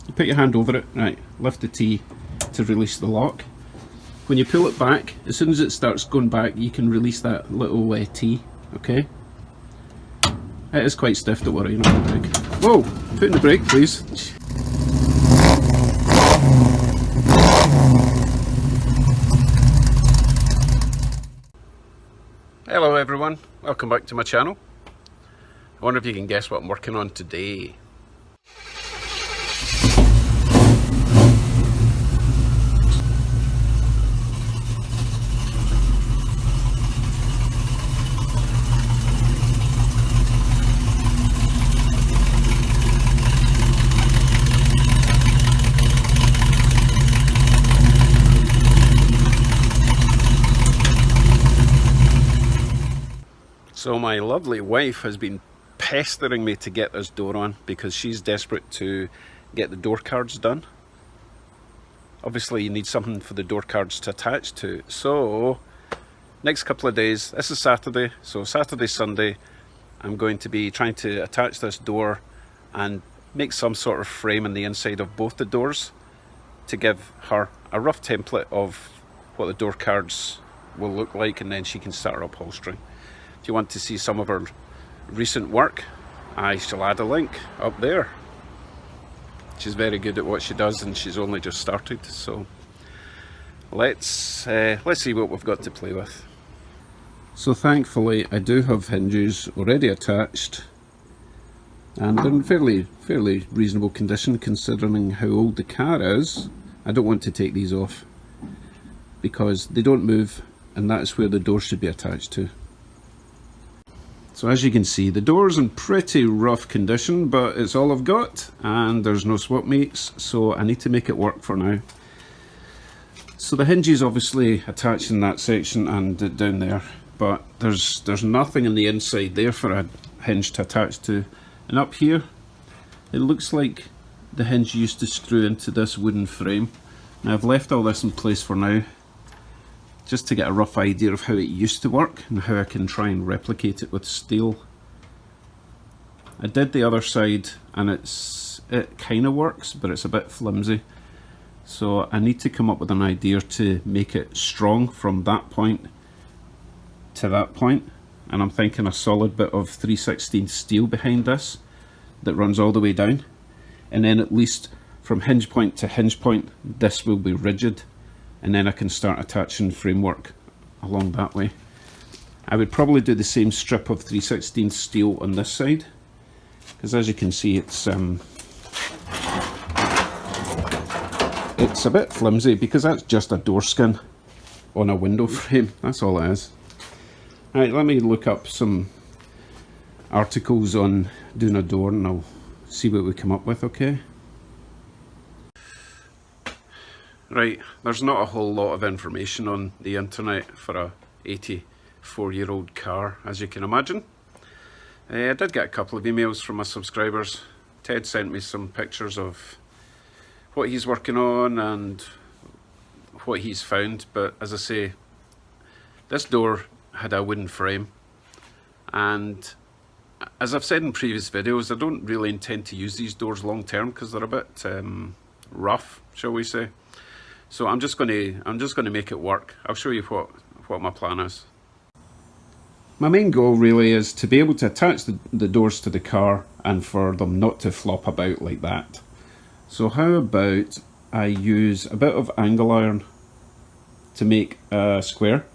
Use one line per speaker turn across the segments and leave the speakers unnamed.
You put your hand over it, right, lift the T to release the lock. When you pull it back, as soon as it starts going back, you can release that little T, okay? It is quite stiff, don't worry, you're not going to break. Whoa, put in the brake please. Hello everyone, welcome back to my channel. I wonder if you can guess what I'm working on today. So my lovely wife has been pestering me to get this door on because she's desperate to get the door cards done. Obviously you need something for the door cards to attach to. So next couple of days, this is Saturday, so Saturday, Sunday, I'm going to be trying to attach this door and make some sort of frame in the inside of both the doors to give her a rough template of what the door cards will look like, and then she can start upholstering. If you want to see some of her recent work, I shall add a link up there. She's very good at what she does and she's only just started, so let's see what we've got to play with. So thankfully I do have hinges already attached, and they're in fairly reasonable condition considering how old the car is. I don't want to take these off because they don't move, and that's where the door should be attached to. So as you can see, the door's in pretty rough condition, but it's all I've got and there's no swap meets, so I need to make it work for now. So the hinge is obviously attached in that section and down there, but there's nothing in the inside there for a hinge to attach to. And up here, it looks like the hinge used to screw into this wooden frame. Now I've left all this in place for now, just to get a rough idea of how it used to work and how I can try and replicate it with steel. I did the other side and it kind of works, but it's a bit flimsy. So I need to come up with an idea to make it strong from that point to that point. And I'm thinking a solid bit of 3/16 steel behind this that runs all the way down. And then at least from hinge point to hinge point, this will be rigid. And then I can start attaching framework along that way. I would probably do the same strip of 3/16 steel on this side, because as you can see it's a bit flimsy because that's just a door skin on a window frame. That's all it is. Alright, let me look up some articles on doing a door and I'll see what we come up with, okay? Right, there's not a whole lot of information on the internet for a 84-year-old car, as you can imagine. I did get a couple of emails from my subscribers. Ted sent me some pictures of what he's working on and what he's found, but as I say, this door had a wooden frame, and as I've said in previous videos, I don't really intend to use these doors long term because they're a bit rough, shall we say. So I'm just going to make it work. I'll show you what my plan is. My main goal really is to be able to attach the doors to the car and for them not to flop about like that. So how about I use a bit of angle iron to make a square.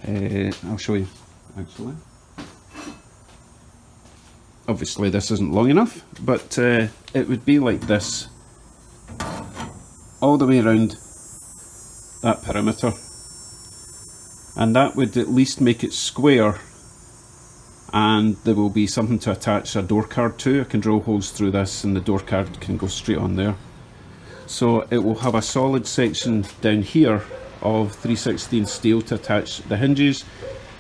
I'll show you actually. Obviously this isn't long enough, but it would be like this all the way around that perimeter, and that would at least make it square, and there will be something to attach a door card to. I can drill holes through this and the door card can go straight on there. So it will have a solid section down here of 3/16 steel to attach the hinges,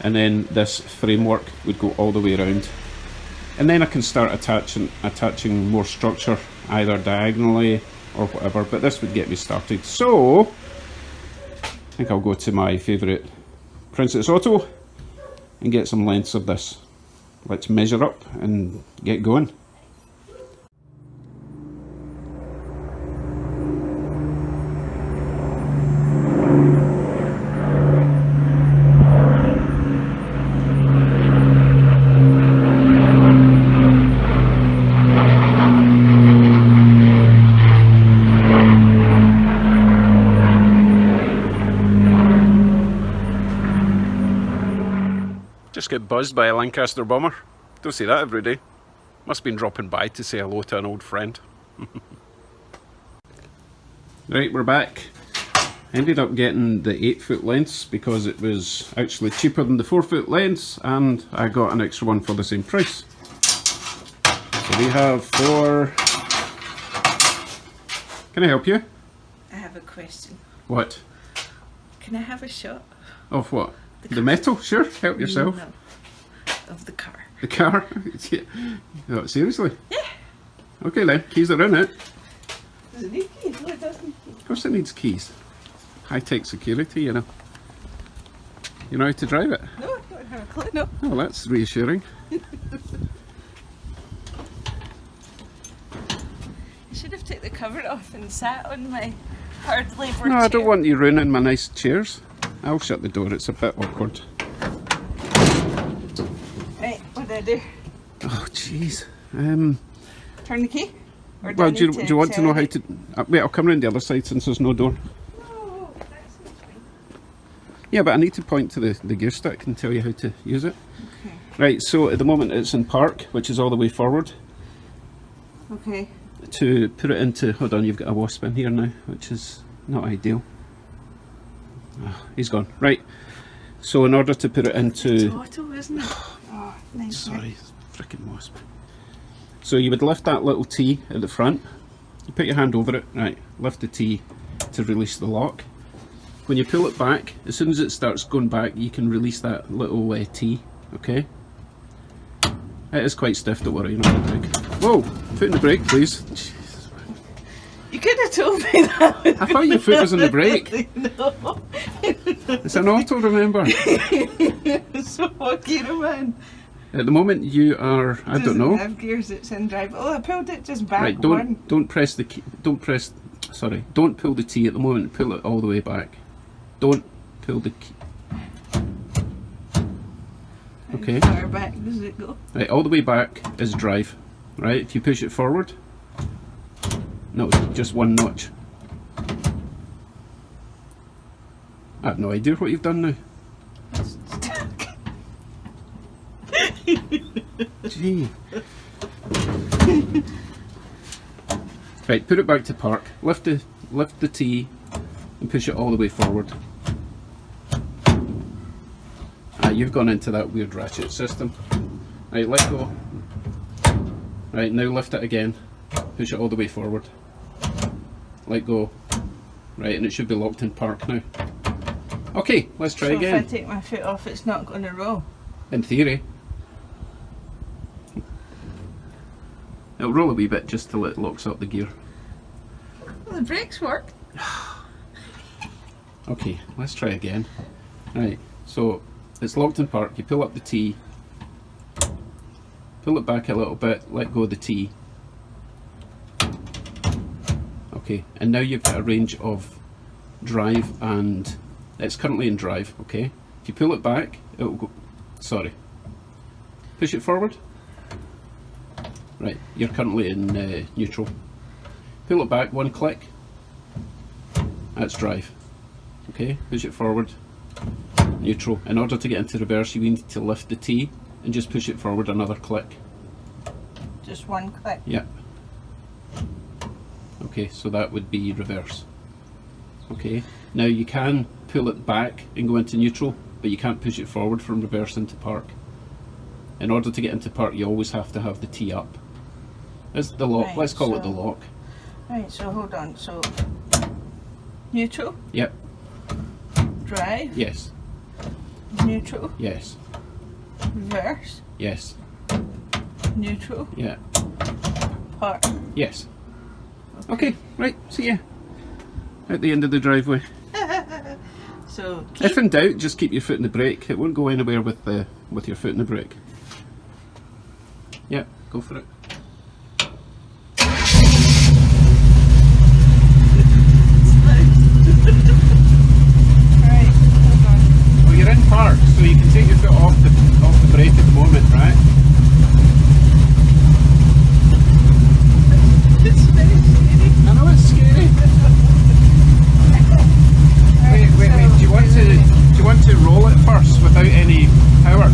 and then this framework would go all the way around. And then I can start attaching more structure either diagonally or whatever, but this would get me started. So I think I'll go to my favourite Princess Auto and get some lengths of this. Let's measure up and get going. just get buzzed by a Lancaster bomber. Don't see that every day. Must have been dropping by to say hello to an old friend. Right, we're back. Ended up getting the 8-foot lengths because it was actually cheaper than the 4-foot lengths, and I got an extra one for the same price. So we have 4. Can I help you?
I have a question.
What?
Can I have a shot?
Of what? The metal? Sure, help yourself.
No. Of the car.
The car? Oh, seriously?
Yeah.
Okay then, keys are in it.
Does it need keys? No, it doesn't.
Of course it needs keys. High-tech security, you know. You know how to drive it?
No, I don't have a clue, no.
Oh, that's reassuring.
I should have took the cover off and sat on my hard labour chair.
No, I don't want you ruining my nice chairs. I'll shut the door, it's a bit awkward.
Right, what do I do?
Oh, jeez.
Turn the key? Or
Well,
do
do you want to know how to... wait, I'll come round the other side since there's no door.
No, that seems fine.
Yeah, but I need to point to the gear stick and tell you how to use it.
Okay.
Right, so at the moment it's in park, which is all the way forward.
Okay.
To put it into... Hold on, you've got a wasp in here now, which is not ideal. Oh, he's gone. Right, so in order to put it into...
It's auto, isn't it? Oh, nice.
Sorry, frickin' wasp. So you would lift that little T at the front, you put your hand over it, right, lift the T to release the lock. When you pull it back, as soon as it starts going back, you can release that little T, okay? It is quite stiff, don't worry, you're not going to break. Whoa, foot in the brake please. Jesus.
You could have told me that.
I thought your foot was in the brake.
No.
It's an auto, remember?
So what gear am I in?
At the moment you are, I don't know.
Doesn't have gears, it's in drive. Oh, I pulled it just back.
Right,
one.
don't press the key, don't pull the T at the moment, pull it all the way back. Don't pull the key. Okay.
How far back does it go?
Right, all the way back is drive. Right, if you push it forward, no, just one notch. I have no idea what you've done now. Gee. Right, put it back to park. Lift the T and push it all the way forward. You've gone into that weird ratchet system. Right, let go. Right, now lift it again. Push it all the way forward. Let go. Right, and it should be locked in park now. Okay, let's try again.
So if I take my foot off, it's not going to roll?
In theory. It'll roll a wee bit just till it locks up the gear.
Well, the brakes work.
Okay, let's try again. Right, so it's locked in park. You pull up the T, pull it back a little bit, let go of the T. Okay, and now you've got a range of drive, and it's currently in drive, okay? If you pull it back, it will go, sorry. Push it forward. Right, you're currently in neutral. Pull it back, one click. That's drive. Okay, push it forward. Neutral. In order to get into reverse, you need to lift the T and just push it forward another click.
Just one click?
Yeah. Okay, so that would be reverse. Okay, now you can pull it back and go into neutral, but you can't push it forward from reverse into park. In order to get into park, you always have to have the T up. It's the lock.
Right,
Let's call it the lock.
Right, so hold on. So neutral?
Yep.
Drive?
Yes.
Neutral?
Yes.
Reverse?
Yes.
Neutral?
Yeah.
Park?
Yes. Okay, right, see ya. At the end of the driveway.
So
If in doubt, just keep your foot in the brake. It won't go anywhere with your foot in the brake. Yeah, go for it.
Right, hold on.
Well, you're in park, so you can take your foot off the brake at the moment, right?
It's very scary.
I know it's scary. Wait, do you want want to roll it first without any power?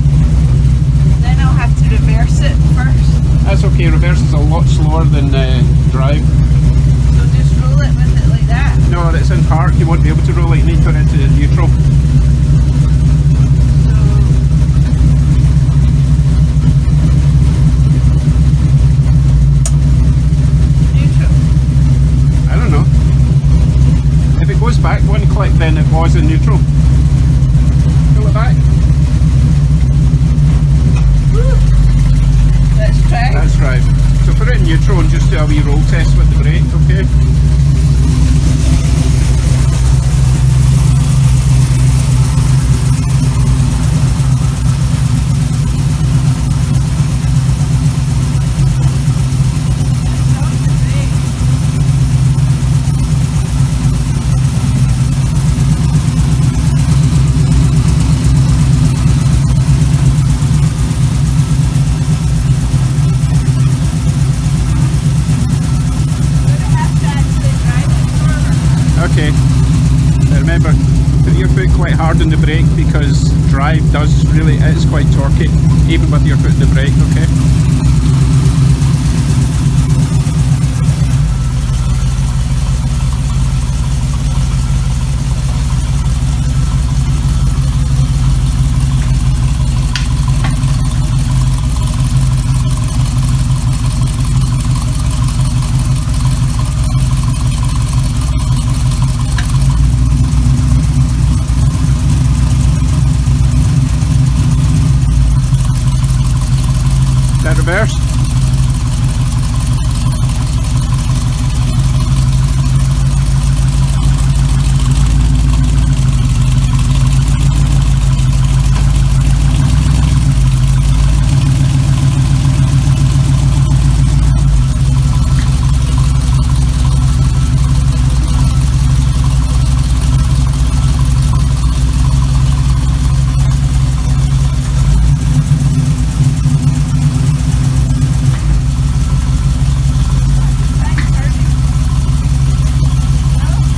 Then I'll have to reverse it first.
That's okay, reverse is a lot slower than drive.
So just roll it with it like that.
No, it's in park, you won't be able to roll it, you need to put it into neutral. Goes back one click, then it was in neutral. Pull it back.
Let's try.
That's right. So put it in neutral and just do a wee roll test with the brake, okay? Okay, now remember, put your foot quite hard on the brake because drive is quite torquey, even with your foot in the brake, okay? That reverse.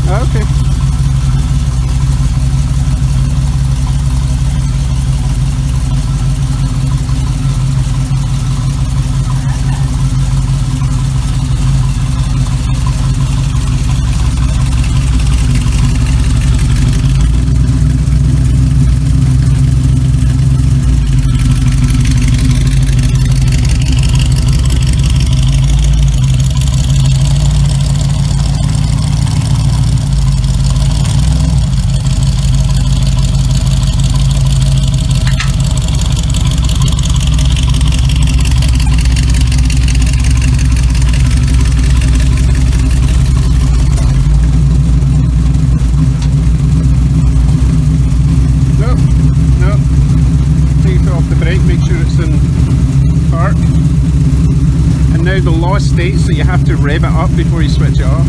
Okay. Now the law states that you have to rev it up before you switch it off.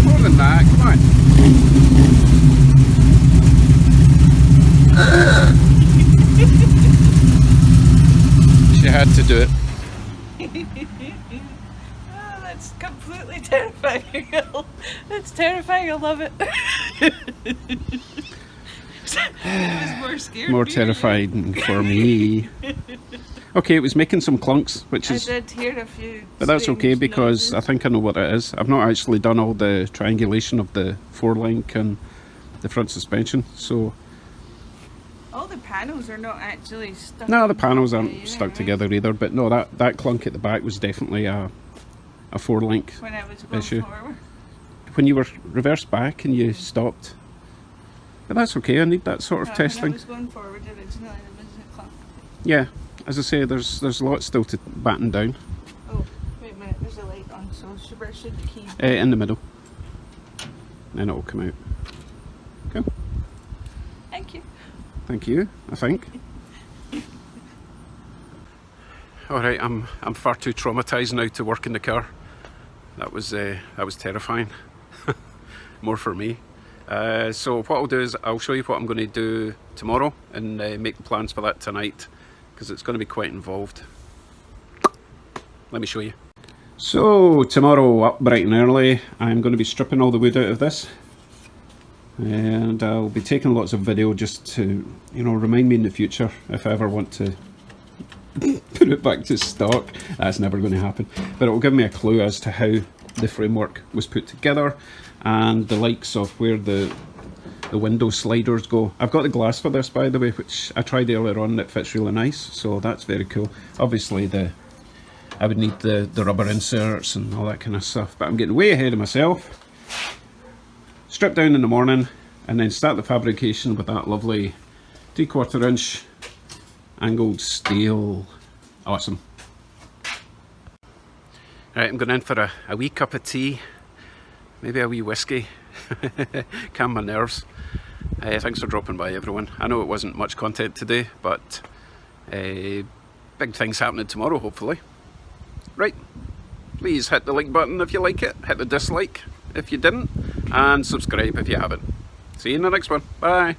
More than that, come on. She had to do it.
Oh, that's completely terrifying. That's terrifying, I love it. It was more scary.
More terrifying for me. Okay, it was making some clunks, which is...
I did hear a few.
But that's okay because
noises.
I think I know what it is. I've not actually done all the triangulation of the 4-link and the front suspension, so...
All the panels are not actually stuck.
No, the panels
together
aren't
either,
stuck
right?
together either, but no, that clunk at the back was definitely a 4-link
When I was going
issue.
forward.
When you were reversed back and you stopped. But that's okay, I need that sort of
When I
testing.
was going forward originally, there was a clunk.
Yeah, as I say, there's lots still to batten down.
Oh, wait a minute, there's a light on, so should key.
In the middle. Then it'll come out. Okay.
Thank you.
Thank you, I think. Alright, I'm far too traumatised now to work in the car. That was terrifying. More for me. So what I'll do is I'll show you what I'm going to do tomorrow and make the plans for that tonight, because it's going to be quite involved. Let me show you. So tomorrow, up bright and early, I'm going to be stripping all the wood out of this. and I'll be taking lots of video just to, you know, remind me in the future if I ever want to put it back to stock. That's never going to happen, but it will give me a clue as to how the framework was put together and the likes of where the window sliders go. I've got the glass for this, by the way, which I tried earlier on, that fits really nice, so that's very cool. Obviously I would need the rubber inserts and all that kind of stuff, but I'm getting way ahead of myself. Strip down in the morning and then start the fabrication with that lovely 3/4 inch angled steel. Awesome. Right, I'm going in for a wee cup of tea, maybe a wee whiskey, calm my nerves. Thanks for dropping by, everyone. I know it wasn't much content today, but big things happening tomorrow, hopefully. Right, please hit the like button if you like it, hit the dislike if you didn't, and subscribe if you haven't. See you in the next one. Bye.